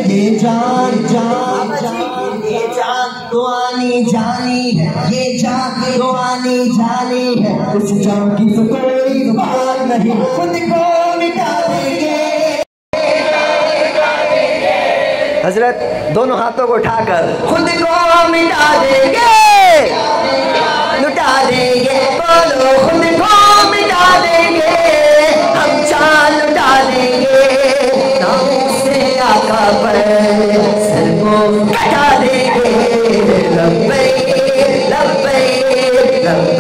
ये जान जान जान, ये जान तो आनी जानी है, ये जान तो आनी जानी है। उस जान की तो कोई बात नहीं, खुद को मिटा देंगे। हजरत दोनों हाथों को उठाकर खुद को मिटा देंगे, लुटा देंगे, बोलो खुद को मिटा देंगे, हम चाल लुटा देंगे, नाम से आका पर सर को कटा देंगे। लब्बैक लब्बैक लब्बैक